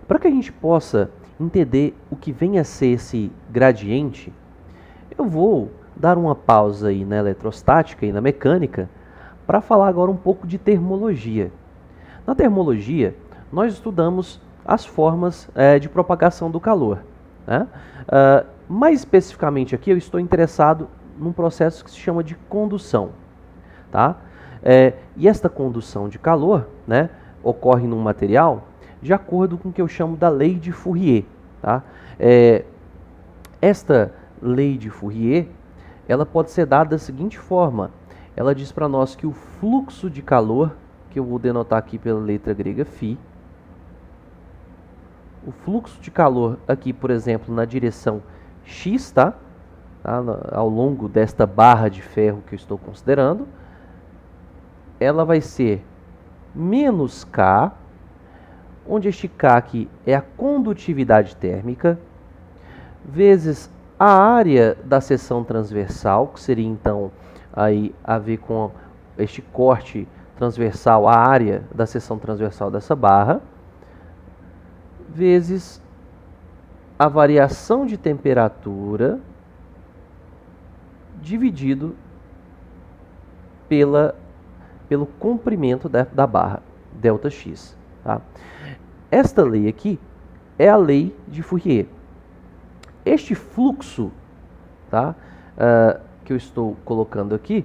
Para que a gente possa entender o que vem a ser esse gradiente, eu vou dar uma pausa aí na eletrostática e na mecânica para falar agora um pouco de termologia. Na termologia, nós estudamos as formas de propagação do calor, né? Mais especificamente aqui, eu estou interessado num processo que se chama de condução. Tá? E esta condução de calor, né, ocorre num material de acordo com o que eu chamo da lei de Fourier. Tá? Esta lei de Fourier, ela pode ser dada da seguinte forma. Ela diz para nós que o fluxo de calor, que eu vou denotar aqui pela letra grega φ, o fluxo de calor aqui, por exemplo, na direção x, tá? Ao longo desta barra de ferro que eu estou considerando, ela vai ser menos K, onde este K aqui é a condutividade térmica, vezes a área da seção transversal, que seria então aí a ver com este corte transversal, a área da seção transversal dessa barra, vezes a variação de temperatura dividido pelo comprimento da barra, ΔX. Tá? Esta lei aqui é a lei de Fourier. Este fluxo, tá, que eu estou colocando aqui,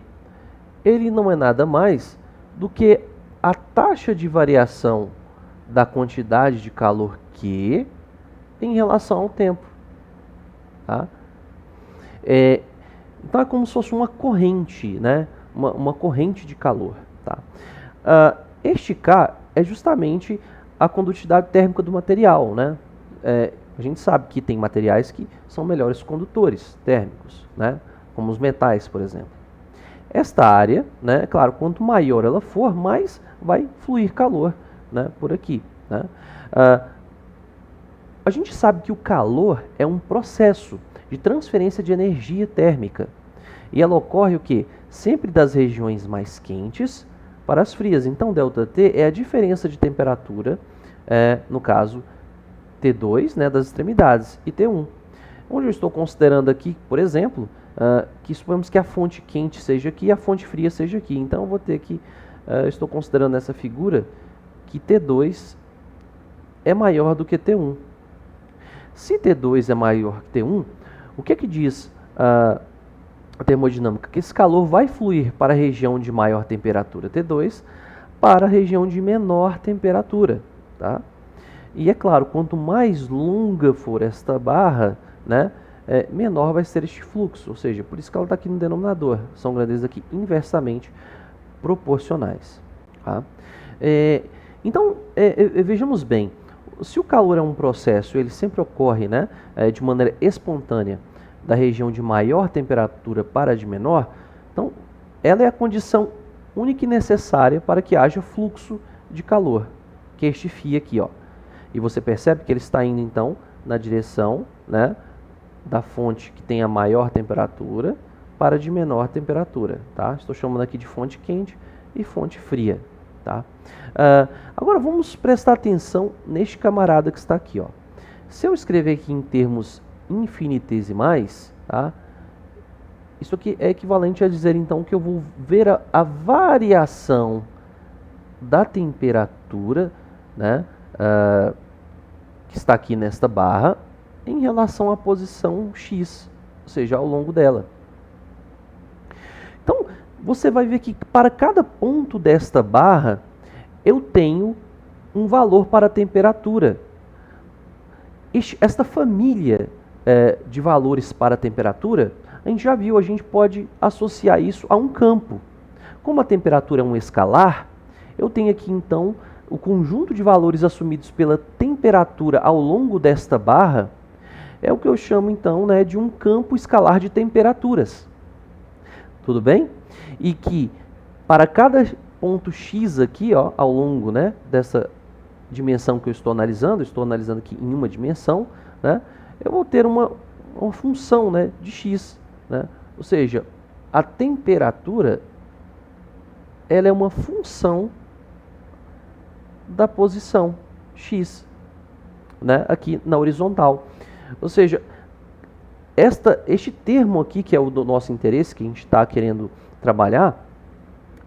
ele não é nada mais do que a taxa de variação da quantidade de calor Q em relação ao tempo. Tá? Então é como se fosse uma corrente, né? Uma corrente de calor. Tá? Este K é justamente a condutividade térmica do material. Né? A gente sabe que tem materiais que são melhores condutores térmicos, né? Como os metais, por exemplo. Esta área, né, claro, quanto maior ela for, mais vai fluir calor, né, por aqui. Né? A gente sabe que o calor é um processo de transferência de energia térmica. E ela ocorre o quê? Sempre das regiões mais quentes para as frias. Então, ΔT é a diferença de temperatura, no caso, T2, né, das extremidades, e T1. Onde eu estou considerando aqui, por exemplo, que suponhamos que a fonte quente seja aqui e a fonte fria seja aqui. Então, eu vou ter que, estou considerando nessa figura, que T2 é maior do que T1. Se T2 é maior que T1, o que diz a termodinâmica? Que esse calor vai fluir para a região de maior temperatura, T2, para a região de menor temperatura. Tá? E é claro, quanto mais longa for esta barra, né, menor vai ser este fluxo. Ou seja, por isso que ela está aqui no denominador. São grandezas aqui inversamente proporcionais. Tá? Então, vejamos bem. Se o calor é um processo, ele sempre ocorre, né, de maneira espontânea da região de maior temperatura para a de menor, então ela é a condição única e necessária para que haja fluxo de calor, que é este φ aqui, ó. E você percebe que ele está indo então na direção, né, da fonte que tem a maior temperatura para a de menor temperatura. Tá? Estou chamando aqui de fonte quente e fonte fria. Tá? Agora vamos prestar atenção neste camarada que está aqui. Ó. Se eu escrever aqui em termos infinitesimais, tá? Isso aqui é equivalente a dizer então que eu vou ver a variação da temperatura, né, que está aqui nesta barra em relação à posição x, ou seja, ao longo dela. Então, você vai ver que para cada ponto desta barra, eu tenho um valor para a temperatura. Esta família de valores para a temperatura, a gente já viu, a gente pode associar isso a um campo. Como a temperatura é um escalar, eu tenho aqui então o conjunto de valores assumidos pela temperatura ao longo desta barra, é o que eu chamo então, né, de um campo escalar de temperaturas. Tudo bem? E que para cada ponto x aqui, ó, ao longo, né, dessa dimensão que eu estou analisando aqui em uma dimensão, né, eu vou ter uma função, né, de x. Né? Ou seja, a temperatura ela é uma função da posição x. né, aqui na horizontal. Ou seja, este termo aqui, que é o do nosso interesse, que a gente está querendo trabalhar,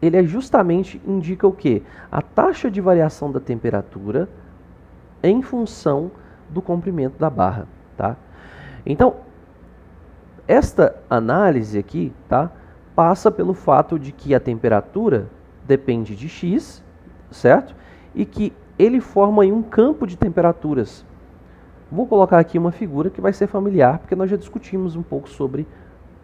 ele justamente indica o quê? A taxa de variação da temperatura em função do comprimento da barra, tá? Então, esta análise aqui, tá, passa pelo fato de que a temperatura depende de x, certo? E que ele forma aí um campo de temperaturas. Vou colocar aqui uma figura que vai ser familiar, porque nós já discutimos um pouco sobre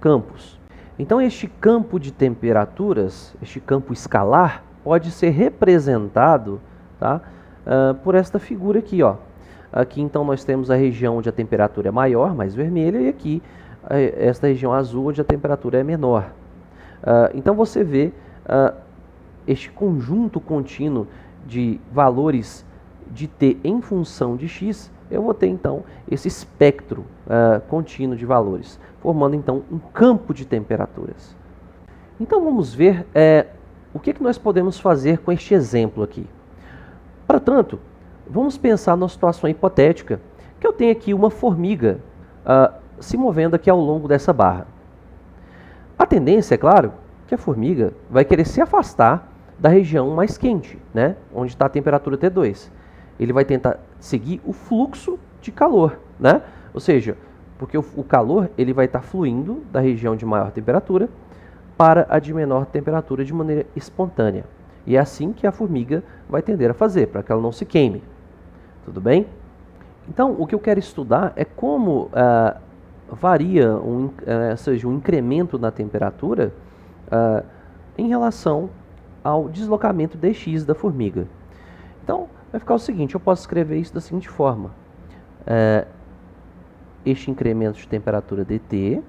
campos. Então, este campo de temperaturas, este campo escalar, pode ser representado, tá, por esta figura aqui, ó. Aqui, então, nós temos a região onde a temperatura é maior, mais vermelha, e aqui, esta região azul, onde a temperatura é menor. Então, você vê este conjunto contínuo de valores de t em função de x, eu vou ter, então, esse espectro contínuo de valores, formando, então, um campo de temperaturas. Então, vamos ver o que nós podemos fazer com este exemplo aqui. Para tanto, vamos pensar numa situação hipotética, que eu tenho aqui uma formiga se movendo aqui ao longo dessa barra. A tendência, é claro, que a formiga vai querer se afastar da região mais quente, né, onde está a temperatura T2. Ele vai tentar seguir o fluxo de calor, né? Ou seja, porque o calor ele vai estar fluindo da região de maior temperatura para a de menor temperatura de maneira espontânea. E é assim que a formiga vai tender a fazer, para que ela não se queime. Tudo bem? Então, o que eu quero estudar é como varia ou seja, um incremento na temperatura em relação ao deslocamento dx da formiga. Então, vai ficar o seguinte, eu posso escrever isso da seguinte forma. Este incremento de temperatura dt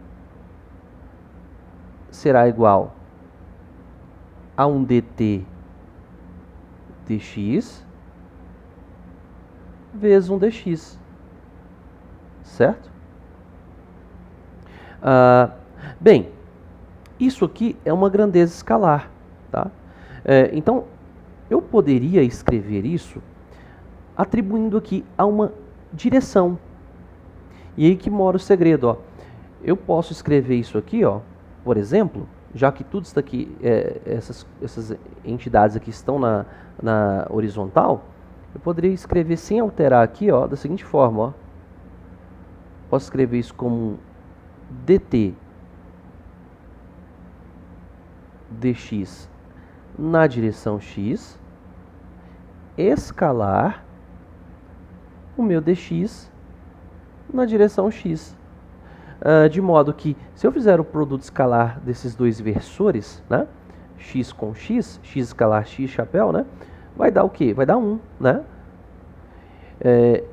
será igual a um dt dx vezes um dx, certo? Bem, isso aqui é uma grandeza escalar, tá? Então, eu poderia escrever isso atribuindo aqui a uma direção. E aí que mora o segredo, ó. Eu posso escrever isso aqui, ó, por exemplo, já que tudo isso aqui, essas entidades aqui estão na horizontal, eu poderia escrever sem alterar aqui, ó, da seguinte forma, ó. Posso escrever isso como dt dx na direção x, escalar o meu dx na direção x. De modo que, se eu fizer o produto escalar desses dois versores, né, x com x, x escalar x chapéu, né, vai dar o quê? Vai dar 1, né?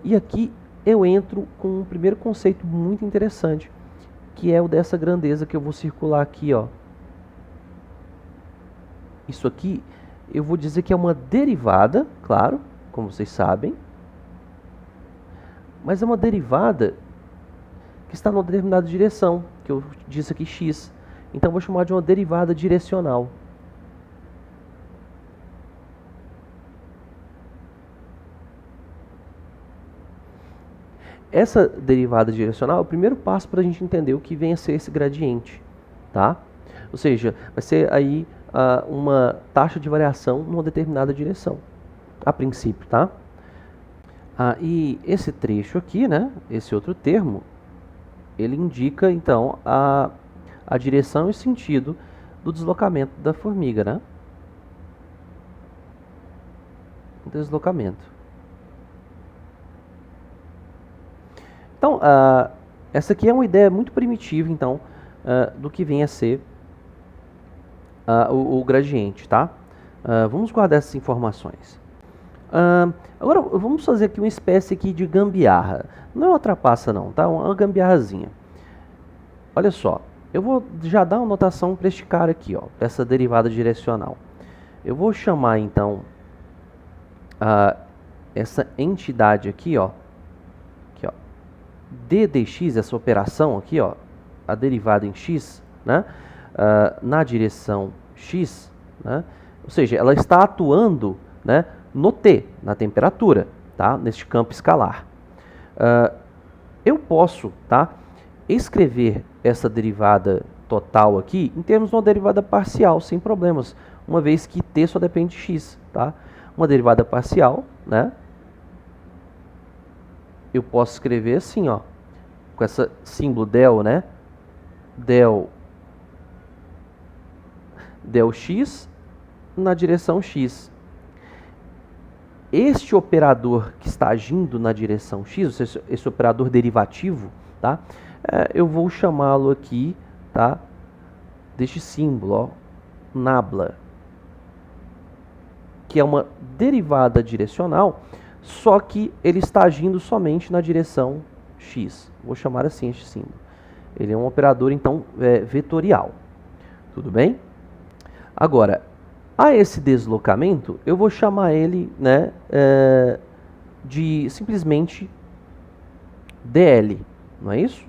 E aqui eu entro com um primeiro conceito muito interessante, que é o dessa grandeza que eu vou circular aqui, ó. Isso aqui eu vou dizer que é uma derivada, claro, como vocês sabem, mas é uma derivada que está numa determinada direção, que eu disse aqui x. Então, eu vou chamar de uma derivada direcional. Essa derivada direcional é o primeiro passo para a gente entender o que vem a ser esse gradiente, tá? Ou seja, vai ser aí uma taxa de variação numa determinada direção, a princípio, tá? E esse trecho aqui, né, esse outro termo, ele indica, então, a direção e sentido do deslocamento da formiga, né? Deslocamento. Então, essa aqui é uma ideia muito primitiva, então, do que vem a ser o gradiente, tá? Vamos guardar essas informações. Agora, vamos fazer aqui uma espécie aqui de gambiarra. Não é uma trapaça não, tá? Uma gambiarrazinha. Olha só, eu vou já dar uma notação para este cara aqui, ó, essa derivada direcional. Eu vou chamar, então, essa entidade aqui, ó, d dx, essa operação aqui, ó, a derivada em x, né, na direção x, né, ou seja, ela está atuando, né, no t, na temperatura, tá, neste campo escalar. Eu posso, tá, escrever essa derivada total aqui em termos de uma derivada parcial, sem problemas, uma vez que t só depende de x, tá? Uma derivada parcial, né? Eu posso escrever assim, ó, com esse símbolo del, né? Del x na direção x. Este operador que está agindo na direção x, esse operador derivativo, tá? Eu vou chamá-lo aqui, tá? Deste símbolo, ó, nabla, que é uma derivada direcional, só que ele está agindo somente na direção x. Vou chamar assim este símbolo. Ele é um operador, então, vetorial. Tudo bem? Agora, a esse deslocamento, eu vou chamar ele, né, de simplesmente dl, não é isso?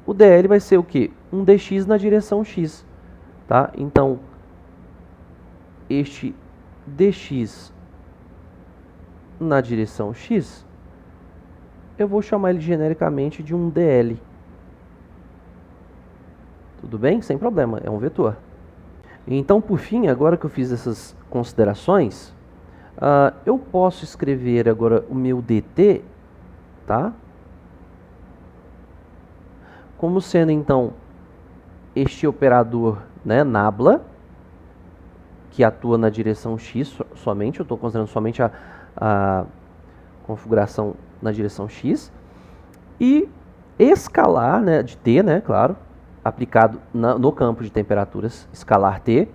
O dl vai ser o quê? Um dx na direção x, tá? Então, este dx na direção x, eu vou chamar ele genericamente de um dl. Tudo bem? Sem problema, é um vetor. Então, por fim, agora que eu fiz essas considerações, eu posso escrever agora o meu dt, tá? Como sendo, então, este operador, né, nabla, que atua na direção x somente, eu estou considerando somente a configuração na direção x, e escalar, né, de t, né, claro, aplicado no campo de temperaturas escalar t,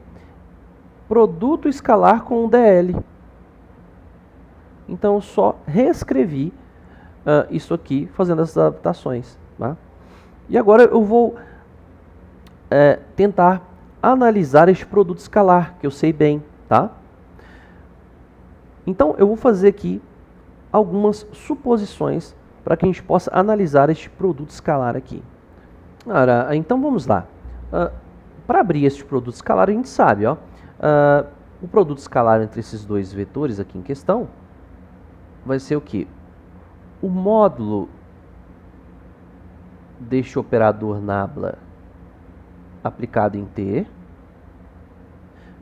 produto escalar com o dl. Então, eu só reescrevi isso aqui, fazendo essas adaptações. Tá? E agora eu vou tentar analisar este produto escalar, que eu sei bem. Tá? Então, eu vou fazer aqui algumas suposições para que a gente possa analisar este produto escalar aqui. Então vamos lá. Para abrir este produto escalar, a gente sabe, ó, o produto escalar entre esses dois vetores aqui em questão vai ser o quê? O módulo deste operador nabla aplicado em t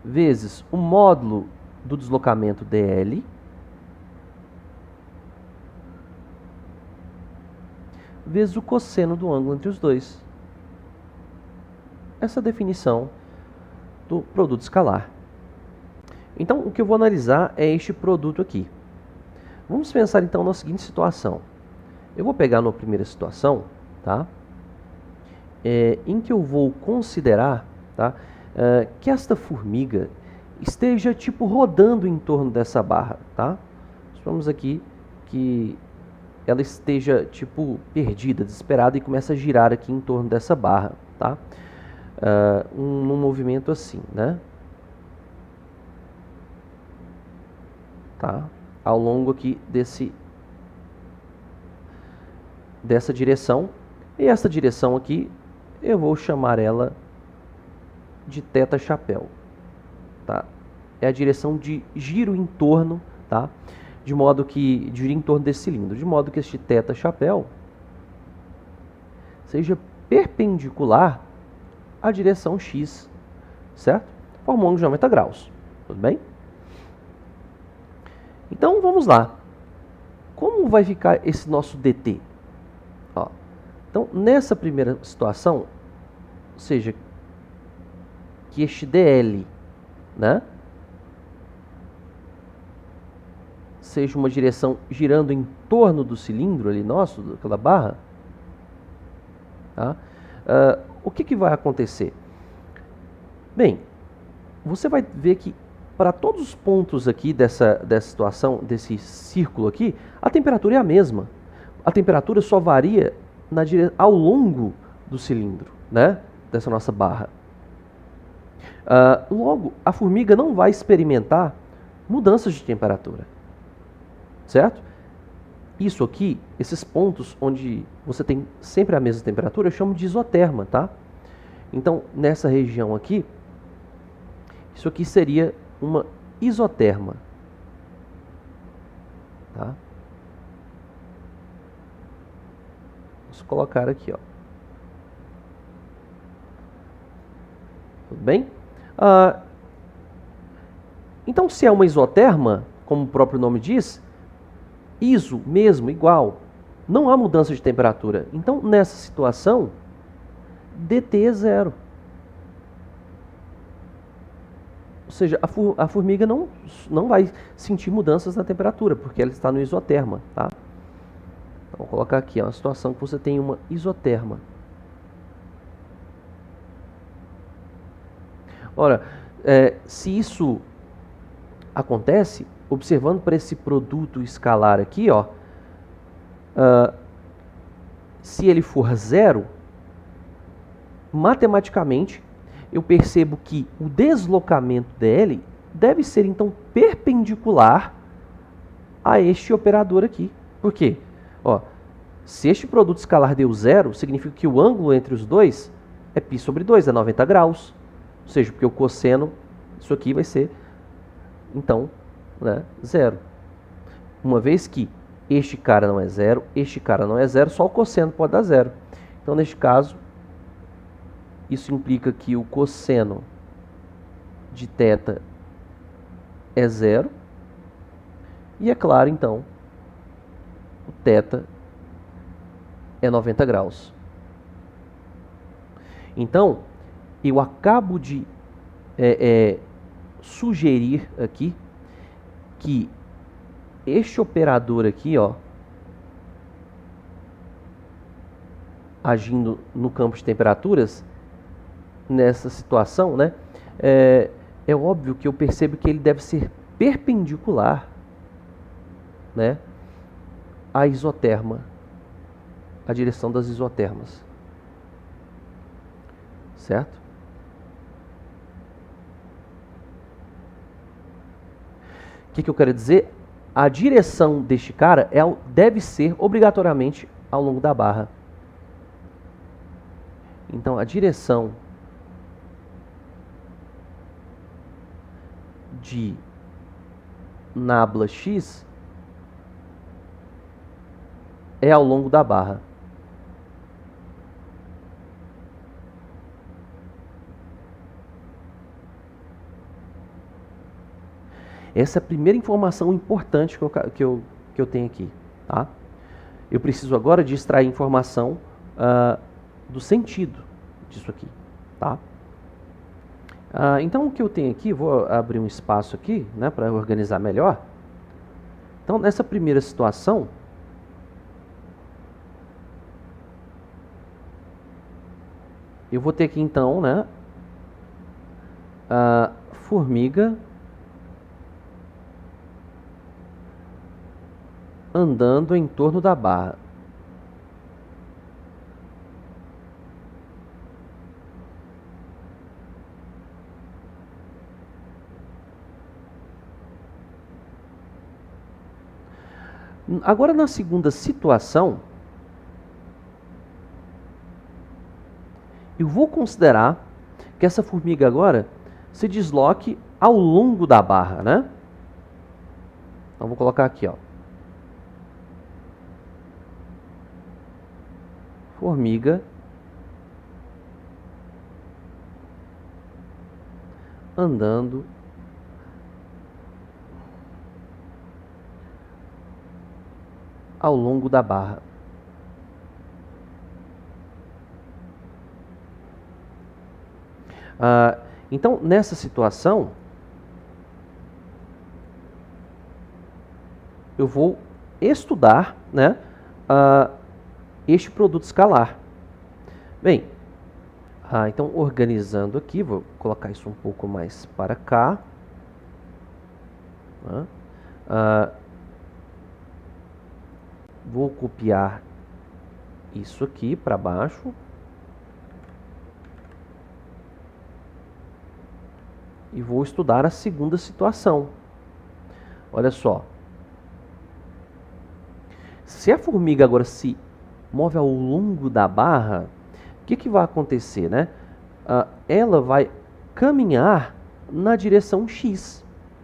vezes o módulo do deslocamento dl vezes o cosseno do ângulo entre os dois. Essa é a definição do produto escalar. Então, o que eu vou analisar é este produto aqui. Vamos pensar então na seguinte situação. Eu vou pegar na primeira situação, tá? Em que eu vou considerar, tá, que esta formiga esteja tipo rodando em torno dessa barra, tá? Vamos aqui que ela esteja tipo perdida, desesperada e começa a girar aqui em torno dessa barra, tá? Num movimento assim, né? Tá? Ao longo aqui dessa direção. E essa direção aqui, eu vou chamar ela de θ chapéu. Tá? É a direção de giro em torno, tá? De modo que gira em torno desse cilindro, de modo que este θ chapéu seja perpendicular à direção x, certo? Forma um ângulo de 90 graus, tudo bem? Então, vamos lá. Como vai ficar esse nosso dt? Ó, então, nessa primeira situação, ou seja, que este dl, né, seja uma direção girando em torno do cilindro ali nosso, daquela barra, tá? O que vai acontecer? Bem, você vai ver que para todos os pontos aqui dessa situação, desse círculo aqui, a temperatura é a mesma. A temperatura só varia ao longo do cilindro, né? Dessa nossa barra. Logo, a formiga não vai experimentar mudanças de temperatura, certo? Isso aqui, esses pontos onde você tem sempre a mesma temperatura, eu chamo de isoterma, tá? Então, nessa região aqui, isso aqui seria uma isoterma, tá? vamos colocar aqui, ó. Tudo bem? Então, se é uma isoterma, como o próprio nome diz, iso mesmo, igual, não há mudança de temperatura. Então, nessa situação, dt é zero. Ou seja, a formiga não vai sentir mudanças na temperatura, porque ela está no isoterma, tá? Então, vou colocar aqui, ó, uma situação que você tem uma isoterma. Ora, se isso acontece, observando para esse produto escalar aqui, ó, se ele for zero, matematicamente, eu percebo que o deslocamento dele deve ser, então, perpendicular a este operador aqui. Por quê? Ó, se este produto escalar deu zero, significa que o ângulo entre os dois é π sobre 2, é 90 graus. Ou seja, porque o cosseno, isso aqui vai ser, então, né, zero. Uma vez que este cara não é zero, este cara não é zero, só o cosseno pode dar zero. Então, neste caso, isso implica que o cosseno de θ é zero. E é claro, então, o θ é 90 graus. Então, eu acabo de sugerir aqui que este operador aqui, ó, agindo no campo de temperaturas, nessa situação, né, é óbvio que eu percebo que ele deve ser perpendicular, né, à isoterma, à direção das isotermas. Certo? O que eu quero dizer? A direção deste cara deve ser obrigatoriamente ao longo da barra. Então, a direção de nabla x é ao longo da barra. Essa é a primeira informação importante que eu tenho aqui. Tá? Eu preciso agora de extrair informação do sentido disso aqui. Tá? Então, o que eu tenho aqui, vou abrir um espaço aqui, né, para organizar melhor. Então, nessa primeira situação, eu vou ter aqui, então, né, a formiga andando em torno da barra. Agora, na segunda situação, eu vou considerar que essa formiga agora se desloque ao longo da barra, né? Então, vou colocar aqui, ó. Formiga andando ao longo da barra. Então, nessa situação, eu vou estudar, né, este produto escalar. Bem, então organizando aqui, vou colocar isso um pouco mais para cá. Vou copiar isso aqui para baixo. E vou estudar a segunda situação. Olha só. Se a formiga agora se move ao longo da barra, o que vai acontecer, né? Ela vai caminhar na direção X,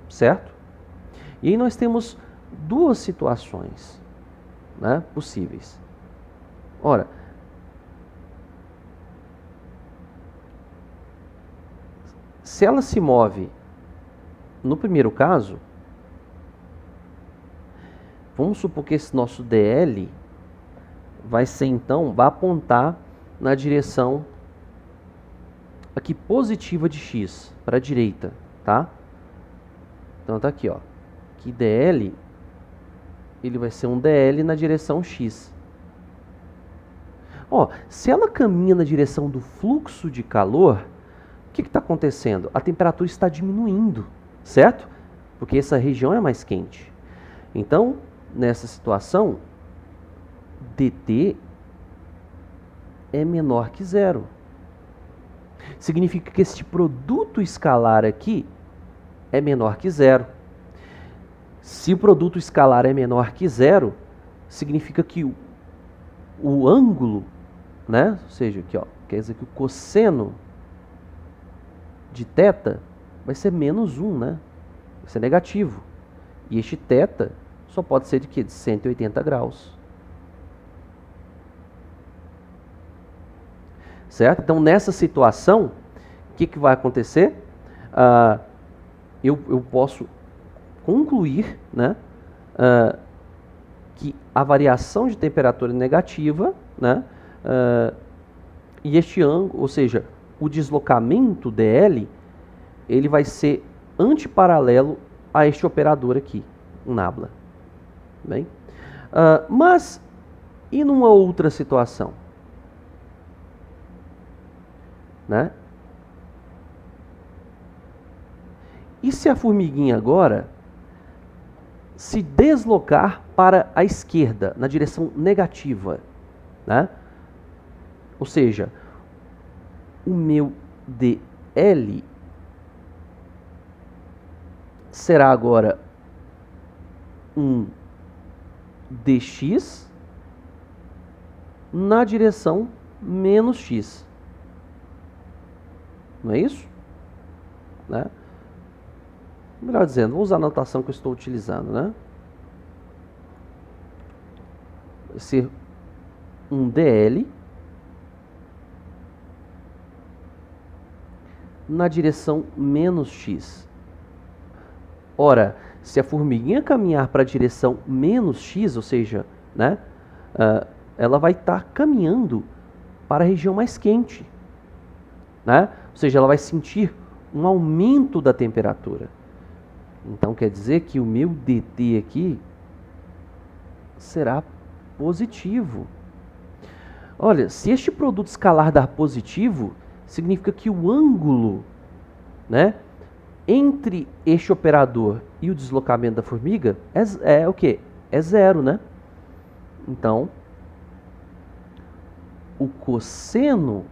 certo? E aí nós temos duas situações, né, possíveis. Ora, se ela se move no primeiro caso, vamos supor que esse nosso DL vai ser então, vai apontar na direção aqui positiva de x, para a direita, tá? Então tá aqui, ó. Que DL, ele vai ser um DL na direção x. Ó, se ela caminha na direção do fluxo de calor, o que está acontecendo? A temperatura está diminuindo, certo? Porque essa região é mais quente. Então, nessa situação, dt é menor que zero. Significa que este produto escalar aqui é menor que zero. Se o produto escalar é menor que zero, significa que o ângulo, né? Ou seja, aqui, ó, quer dizer que o cosseno de θ vai ser menos 1, né? Vai ser negativo. E este θ só pode ser de quê? De 180 graus. Certo? Então, nessa situação, o que vai acontecer? Eu posso concluir, né, que a variação de temperatura é negativa, né, e este ângulo, ou seja, o deslocamento dl, ele vai ser antiparalelo a este operador aqui, um nabla. Bem? Mas, e numa outra situação? Né? E se a formiguinha agora se deslocar para a esquerda, na direção negativa, né? Ou seja, o meu dl será agora um dx na direção menos x. Não é isso? Né? Melhor dizendo, vou usar a notação que eu estou utilizando, né? Vai ser um dl na direção menos x. Ora, se a formiguinha caminhar para a direção menos x, ou seja, né, ela vai estar caminhando para a região mais quente, né? Ou seja, ela vai sentir um aumento da temperatura. Então quer dizer que o meu dt aqui será positivo. Olha, se este produto escalar dar positivo, significa que o ângulo, né, entre este operador e o deslocamento da formiga é o quê? É zero, né? Então, o cosseno,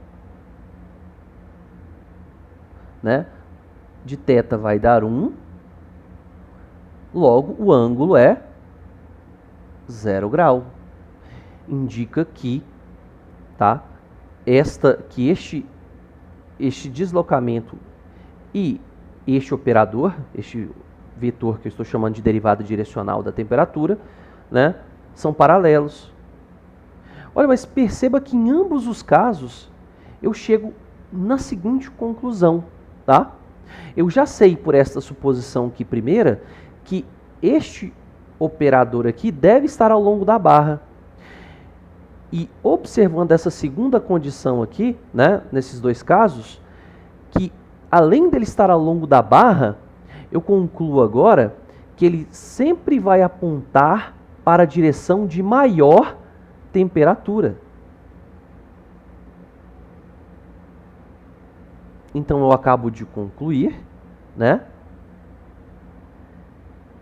né, de θ vai dar 1, logo o ângulo é 0 grau. Indica que, tá, este deslocamento e este operador, este vetor que eu estou chamando de derivada direcional da temperatura, né, são paralelos. Olha, mas perceba que em ambos os casos eu chego na seguinte conclusão, tá? Eu já sei por esta suposição aqui primeira que este operador aqui deve estar ao longo da barra. E observando essa segunda condição aqui, né, nesses dois casos, que além dele estar ao longo da barra, eu concluo agora que ele sempre vai apontar para a direção de maior temperatura. Então eu acabo de concluir, né,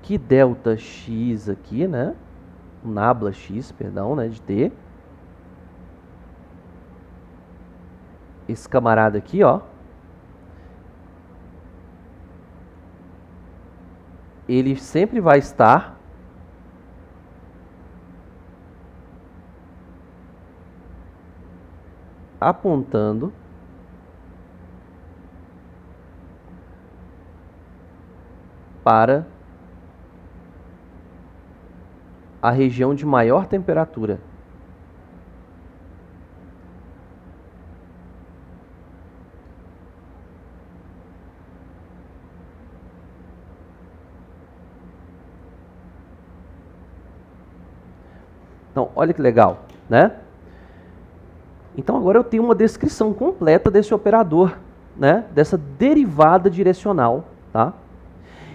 que ΔX aqui, né, nabla x, perdão, né, de t, esse camarada aqui, ó, ele sempre vai estar apontando para a região de maior temperatura. Então, olha que legal, né? Então, agora eu tenho uma descrição completa desse operador, né? Dessa derivada direcional, tá?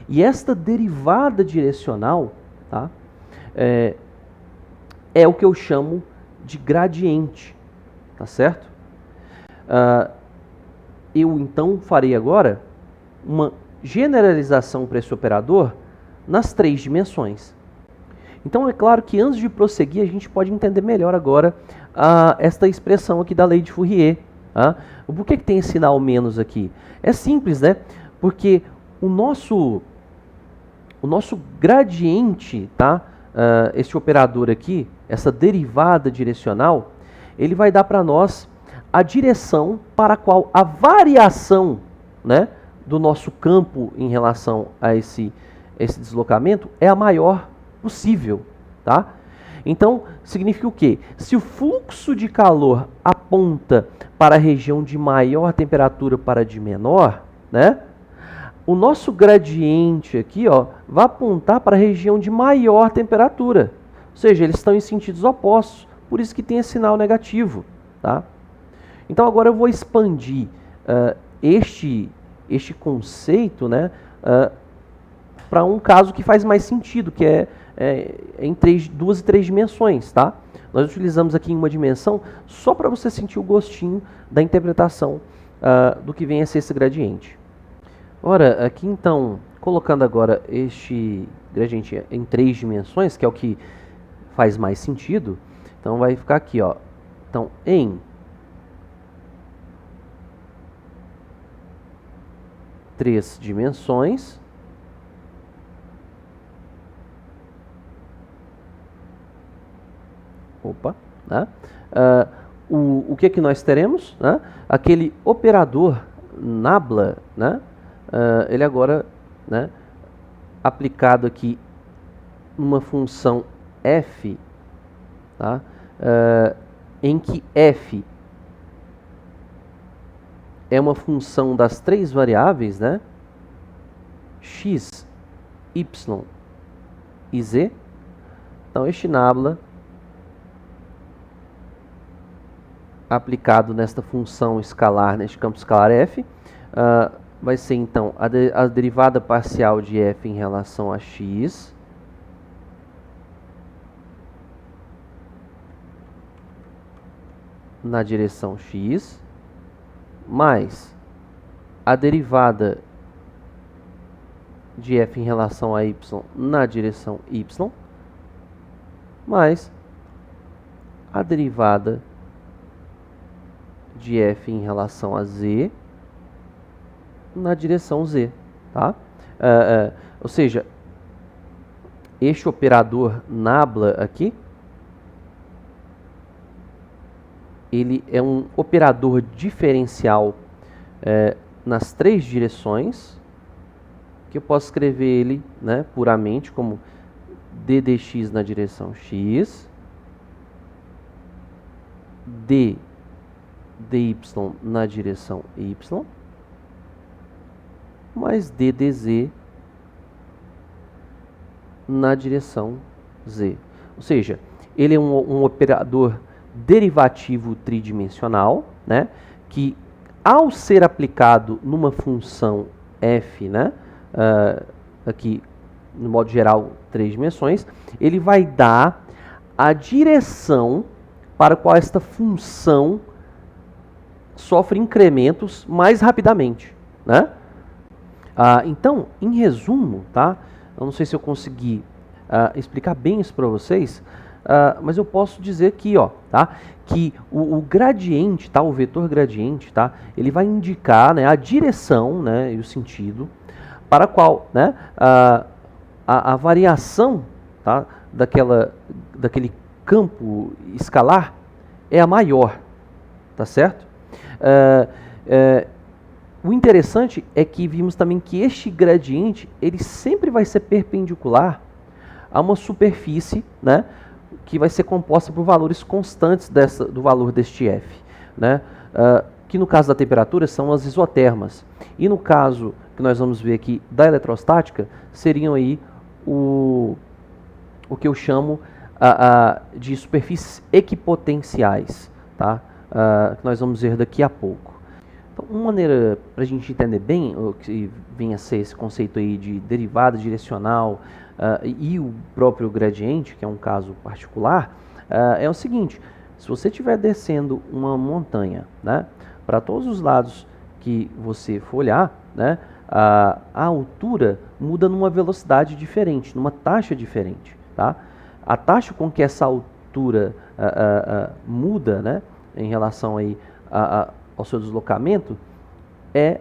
E esta derivada direcional, tá? É o que eu chamo de gradiente, tá certo? Eu então farei agora uma generalização para esse operador nas 3 dimensões. Então é claro que antes de prosseguir a gente pode entender melhor agora esta expressão aqui da lei de Fourier. Por que tem esse sinal menos aqui? É simples, né? Porque o nosso gradiente, tá? Esse operador aqui, essa derivada direcional, ele vai dar para nós a direção para a qual a variação, né, do nosso campo em relação a esse deslocamento é a maior possível, tá? Então, significa o quê? Se o fluxo de calor aponta para a região de maior temperatura para de menor, né? O nosso gradiente aqui, ó, vai apontar para a região de maior temperatura. Ou seja, eles estão em sentidos opostos, por isso que tem esse sinal negativo, tá? Então agora eu vou expandir este conceito, né, para um caso que faz mais sentido, que é em 2 e 3 dimensões, tá? Nós utilizamos aqui em uma dimensão só para você sentir o gostinho da interpretação do que vem a ser esse gradiente. Ora, aqui então, colocando agora este gradiente em 3 dimensões, que é o que faz mais sentido, então vai ficar aqui, ó. Então, em 3 dimensões, né? O que nós teremos? Né? Aquele operador nabla, né? Ele agora, né, aplicado aqui numa função f, tá? Em que f é uma função das 3 variáveis, né? X, y e z. Então, este nabla aplicado nesta função escalar, neste campo escalar f, vai ser então a derivada parcial de f em relação a x na direção x, mais a derivada de f em relação a y na direção y, mais a derivada de f em relação a z na direção z, tá? Ou seja, este operador nabla aqui, ele é um operador diferencial nas 3 direções, que eu posso escrever ele, né, puramente como d dx na direção x, d dy na direção y, mais d dz na direção z. Ou seja, ele é um operador derivativo tridimensional, né, que ao ser aplicado numa função f, né, aqui no modo geral 3 dimensões, ele vai dar a direção para a qual esta função sofre incrementos mais rapidamente, né? Então, em resumo, tá? Eu não sei se eu consegui explicar bem isso para vocês, mas eu posso dizer aqui, ó, tá? Que o gradiente, tá? O vetor gradiente, tá? Ele vai indicar, né, a direção, né, e o sentido para a qual, né, a variação, tá, daquele campo escalar é a maior, tá certo? O interessante é que vimos também que este gradiente ele sempre vai ser perpendicular a uma superfície, né, que vai ser composta por valores constantes do valor deste f, né, que no caso da temperatura são as isotermas, e no caso que nós vamos ver aqui da eletrostática seriam aí o que eu chamo de superfícies equipotenciais, tá? Que nós vamos ver daqui a pouco. Então, uma maneira para a gente entender bem o que vem a ser esse conceito aí de derivada direcional e o próprio gradiente, que é um caso particular, é o seguinte: se você estiver descendo uma montanha, né, para todos os lados que você for olhar, né, a altura muda numa velocidade diferente, numa taxa diferente, tá? A taxa com que essa altura muda, né, em relação aí ao seu deslocamento é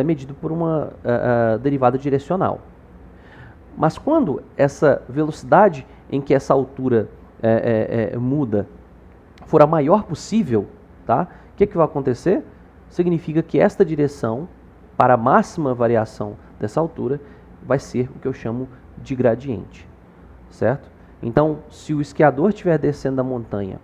medido por uma derivada direcional. Mas quando essa velocidade em que essa altura muda for a maior possível, tá? O que vai acontecer? Significa que esta direção para a máxima variação dessa altura vai ser o que eu chamo de gradiente, certo? Então, se o esquiador estiver descendo a montanha,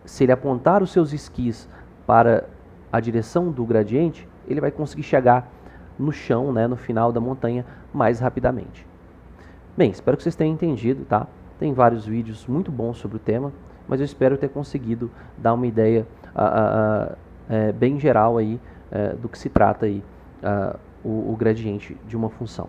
se ele apontar os seus esquis para a direção do gradiente, ele vai conseguir chegar no chão, né, no final da montanha, mais rapidamente. Bem, espero que vocês tenham entendido, tá? Tem vários vídeos muito bons sobre o tema, mas eu espero ter conseguido dar uma ideia bem geral aí do que se trata aí o gradiente de uma função.